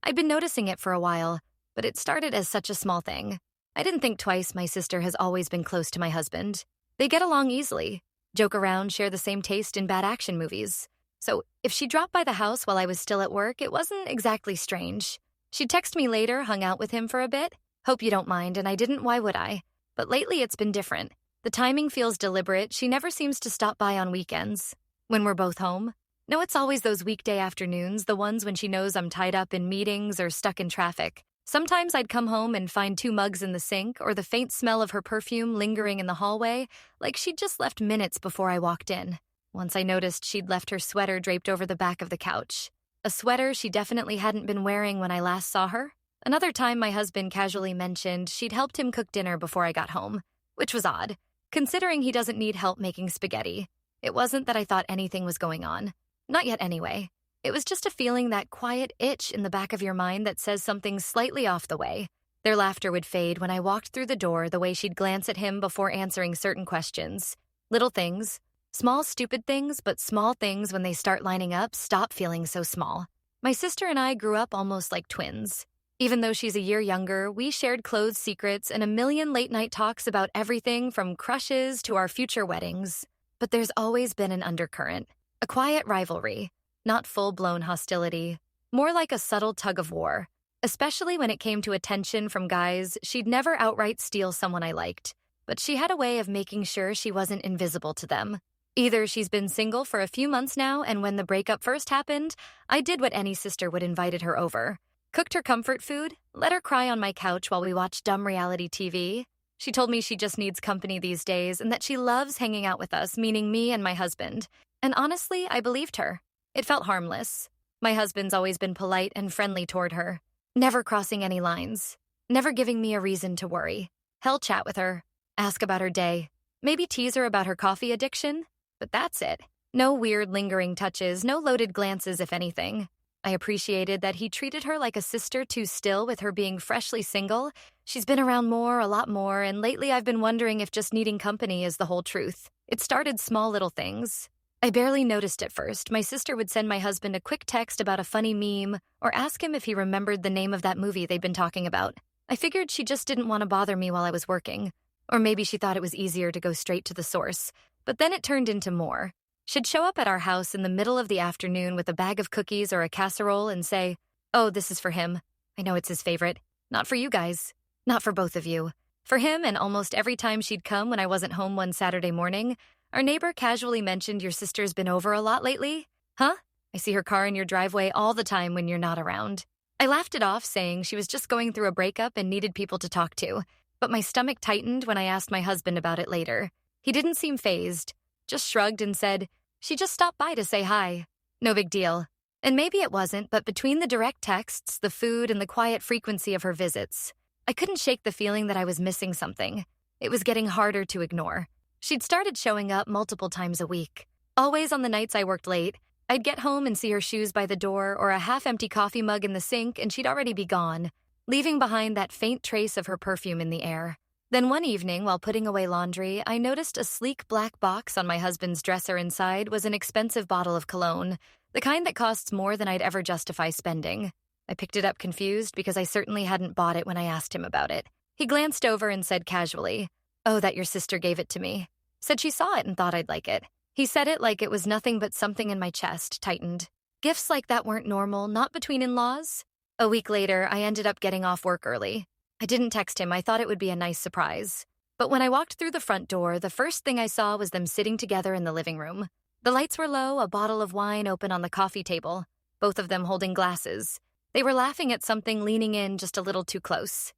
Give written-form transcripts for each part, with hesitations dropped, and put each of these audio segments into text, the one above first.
I'd been noticing it for a while, but it started as such a small thing. I didn't think twice my sister has always been close to my husband. They get along easily, joke around, share the same taste in bad action movies. So if she dropped by the house while I was still at work, it wasn't exactly strange. She'd text me later, hung out with him for a bit. Hope you don't mind, and I didn't, why would I? But lately it's been different. The timing feels deliberate. She never seems to stop by on weekends. When we're both home. No, it's always those weekday afternoons, the ones when she knows I'm tied up in meetings or stuck in traffic. Sometimes I'd come home and find 2 mugs in the sink or the faint smell of her perfume lingering in the hallway, like she'd just left minutes before I walked in. Once I noticed she'd left her sweater draped over the back of the couch. A sweater she definitely hadn't been wearing when I last saw her. Another time my husband casually mentioned she'd helped him cook dinner before I got home, which was odd, considering he doesn't need help making spaghetti. It wasn't that I thought anything was going on. Not yet anyway. It was just a feeling, that quiet itch in the back of your mind that says something's slightly off the way. Their laughter would fade when I walked through the door, the way she'd glance at him before answering certain questions. Little things. Small, stupid things, but small things when they start lining up stop feeling so small. My sister and I grew up almost like twins. Even though she's a year younger, we shared clothes secrets and a million late-night talks about everything from crushes to our future weddings. But there's always been an undercurrent. A quiet rivalry. Not full-blown hostility, more like a subtle tug-of-war, especially when it came to attention from guys. She'd never outright steal someone I liked, but she had a way of making sure she wasn't invisible to them. Either she's been single for a few months now, and when the breakup first happened, I did what any sister would, invited her over. Cooked her comfort food, let her cry on my couch while we watched dumb reality TV. She told me she just needs company these days and that she loves hanging out with us, meaning me and my husband. And honestly, I believed her. It felt harmless. My husband's always been polite and friendly toward her, never crossing any lines, never giving me a reason to worry. He'll chat with her, ask about her day, maybe tease her about her coffee addiction, but that's it. No weird lingering touches, no loaded glances if anything. I appreciated that he treated her like a sister too. Still, with her being freshly single, she's been around more, a lot more, and lately I've been wondering if just needing company is the whole truth. It started small little things. I barely noticed at first. My sister would send my husband a quick text about a funny meme or ask him if he remembered the name of that movie they'd been talking about. I figured she just didn't want to bother me while I was working. Or maybe she thought it was easier to go straight to the source. But then it turned into more. She'd show up at our house in the middle of the afternoon with a bag of cookies or a casserole and say, "Oh, this is for him. I know it's his favorite. Not for you guys. Not for both of you. For him." And almost every time she'd come when I wasn't home one Saturday morning, our neighbor casually mentioned, "Your sister's been over a lot lately?" "Huh? I see her car in your driveway all the time when you're not around." I laughed it off, saying she was just going through a breakup and needed people to talk to, but my stomach tightened when I asked my husband about it later. He didn't seem fazed, just shrugged and said, "She just stopped by to say hi. No big deal." And maybe it wasn't, but between the direct texts, the food, and the quiet frequency of her visits, I couldn't shake the feeling that I was missing something. It was getting harder to ignore. She'd started showing up multiple times a week. Always on the nights I worked late. I'd get home and see her shoes by the door or a half-empty coffee mug in the sink, and she'd already be gone, leaving behind that faint trace of her perfume in the air. Then one evening, while putting away laundry, I noticed a sleek black box on my husband's dresser. Inside was an expensive bottle of cologne, the kind that costs more than I'd ever justify spending. I picked it up confused because I certainly hadn't bought it when I asked him about it. He glanced over and said casually, "Oh, that your sister gave it to me. Said she saw it and thought I'd like it." He said it like it was nothing, but something in my chest tightened. Gifts like that weren't normal, not between in-laws. A week later, I ended up getting off work early. I didn't text him. I thought it would be a nice surprise. But when I walked through the front door, the first thing I saw was them sitting together in the living room. The lights were low, a bottle of wine open on the coffee table, both of them holding glasses. They were laughing at something, leaning in just a little too close.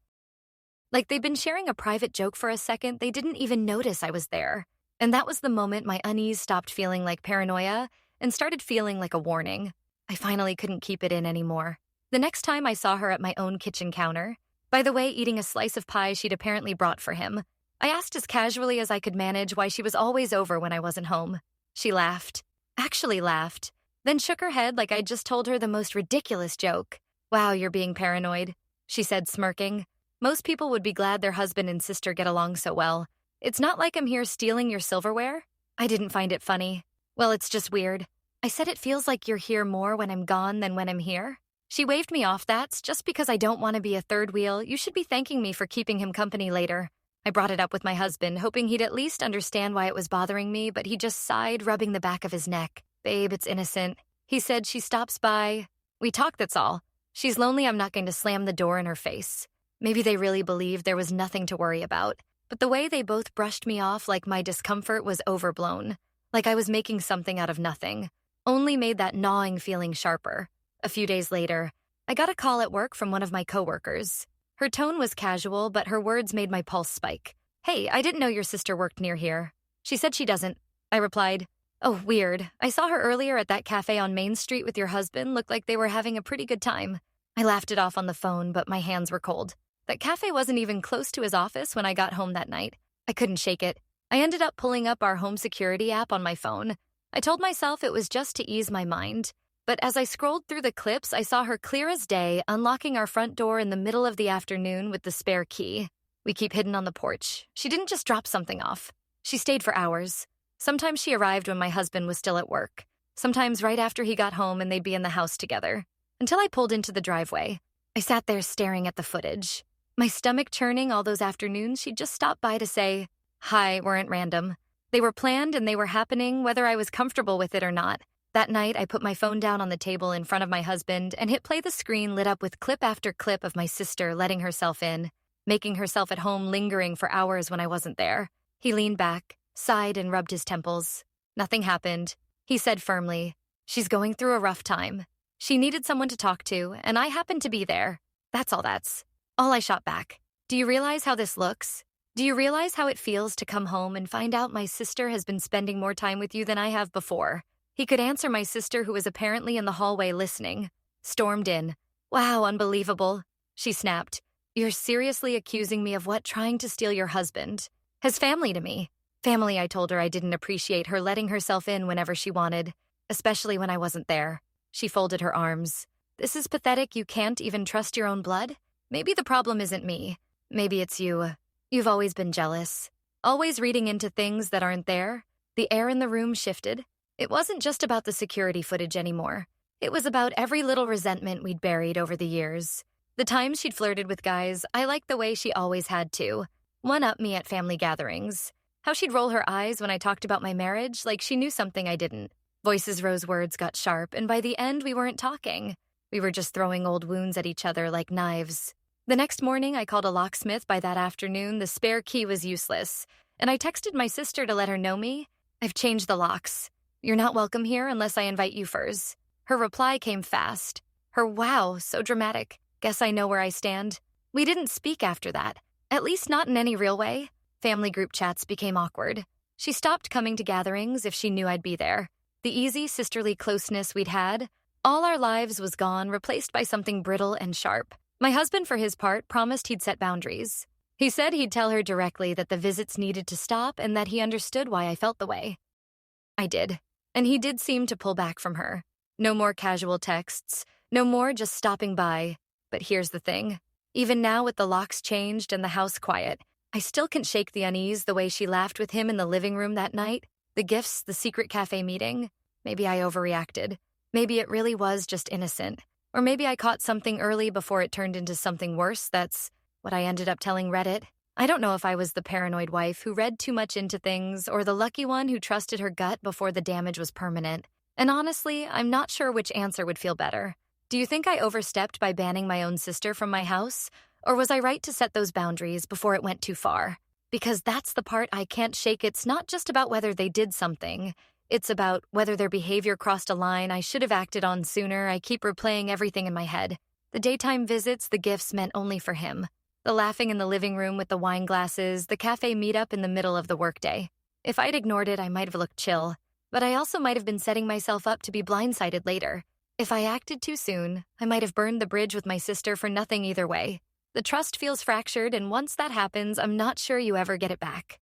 Like they'd been sharing a private joke for a second. They didn't even notice I was there. And that was the moment my unease stopped feeling like paranoia and started feeling like a warning. I finally couldn't keep it in anymore. The next time I saw her at my own kitchen counter, by the way, eating a slice of pie she'd apparently brought for him, I asked as casually as I could manage why she was always over when I wasn't home. She laughed. Actually laughed. Then shook her head like I'd just told her the most ridiculous joke. "Wow, you're being paranoid," she said, smirking. "Most people would be glad their husband and sister get along so well. It's not like I'm here stealing your silverware." I didn't find it funny. "Well, it's just weird." I said, "It feels like you're here more when I'm gone than when I'm here." She waved me off. That's just because I don't want to be a third wheel. You should be thanking me for keeping him company later. I brought it up with my husband, hoping he'd at least understand why it was bothering me, but he just sighed, rubbing the back of his neck. Babe, it's innocent. He said she stops by. We talk, that's all. She's lonely, I'm not going to slam the door in her face. Maybe they really believed there was nothing to worry about, but the way they both brushed me off like my discomfort was overblown, like I was making something out of nothing, only made that gnawing feeling sharper. A few days later, I got a call at work from one of my coworkers. Her tone was casual, but her words made my pulse spike. Hey, I didn't know your sister worked near here. She said she doesn't. I replied, oh, weird. I saw her earlier at that cafe on Main Street with your husband. Looked like they were having a pretty good time. I laughed it off on the phone, but my hands were cold. That cafe wasn't even close to his office when I got home that night. I couldn't shake it. I ended up pulling up our home security app on my phone. I told myself it was just to ease my mind. But as I scrolled through the clips, I saw her clear as day, unlocking our front door in the middle of the afternoon with the spare key. We keep hidden on the porch. She didn't just drop something off. She stayed for hours. Sometimes she arrived when my husband was still at work. Sometimes right after he got home and they'd be in the house together. Until I pulled into the driveway. I sat there staring at the footage. My stomach churning all those afternoons, she'd just stopped by to say, hi, weren't random. They were planned and they were happening whether I was comfortable with it or not. That night, I put my phone down on the table in front of my husband and hit play. The screen lit up with clip after clip of my sister letting herself in, making herself at home, lingering for hours when I wasn't there. He leaned back, sighed, and rubbed his temples. Nothing happened. He said firmly, she's going through a rough time. She needed someone to talk to, and I happened to be there. That's all. I shot back. Do you realize how this looks? Do you realize how it feels to come home and find out my sister has been spending more time with you than I have before? He could answer my sister, who was apparently in the hallway listening. Stormed in. Wow, unbelievable. She snapped. You're seriously accusing me of what? Trying to steal your husband? His family to me. Family, I told her. I didn't appreciate her letting herself in whenever she wanted, especially when I wasn't there. She folded her arms. This is pathetic. You can't even trust your own blood? Maybe the problem isn't me. Maybe it's you. You've always been jealous. Always reading into things that aren't there. The air in the room shifted. It wasn't just about the security footage anymore. It was about every little resentment we'd buried over the years. The times she'd flirted with guys, I liked the way she always had to. One-up me at family gatherings. How she'd roll her eyes when I talked about my marriage, like she knew something I didn't. Voices rose, words got sharp, and by the end we weren't talking. We were just throwing old wounds at each other like knives. The next morning, I called a locksmith. By that afternoon, the spare key was useless, and I texted my sister to let her know me. I've changed the locks. You're not welcome here unless I invite you first. Her reply came fast. Her wow, so dramatic. Guess I know where I stand. We didn't speak after that, at least not in any real way. Family group chats became awkward. She stopped coming to gatherings if she knew I'd be there. The easy, sisterly closeness we'd had, all our lives was gone, replaced by something brittle and sharp. My husband, for his part, promised he'd set boundaries. He said he'd tell her directly that the visits needed to stop and that he understood why I felt the way. I did. And he did seem to pull back from her. No more casual texts, no more just stopping by. But here's the thing. Even now with the locks changed and the house quiet, I still can't shake the unease the way she laughed with him in the living room that night. The gifts, the secret cafe meeting. Maybe I overreacted. Maybe it really was just innocent. Or maybe I caught something early before it turned into something worse. That's what I ended up telling Reddit. I don't know if I was the paranoid wife who read too much into things or the lucky one who trusted her gut before the damage was permanent. And honestly, I'm not sure which answer would feel better. Do you think I overstepped by banning my own sister from my house? Or was I right to set those boundaries before it went too far? Because that's the part I can't shake. It's not just about whether they did something. It's about whether their behavior crossed a line I should have acted on sooner. I keep replaying everything in my head. The daytime visits, the gifts meant only for him. The laughing in the living room with the wine glasses, the cafe meetup in the middle of the workday. If I'd ignored it, I might have looked chill. But I also might have been setting myself up to be blindsided later. If I acted too soon, I might have burned the bridge with my sister for nothing either way. The trust feels fractured, and once that happens, I'm not sure you ever get it back.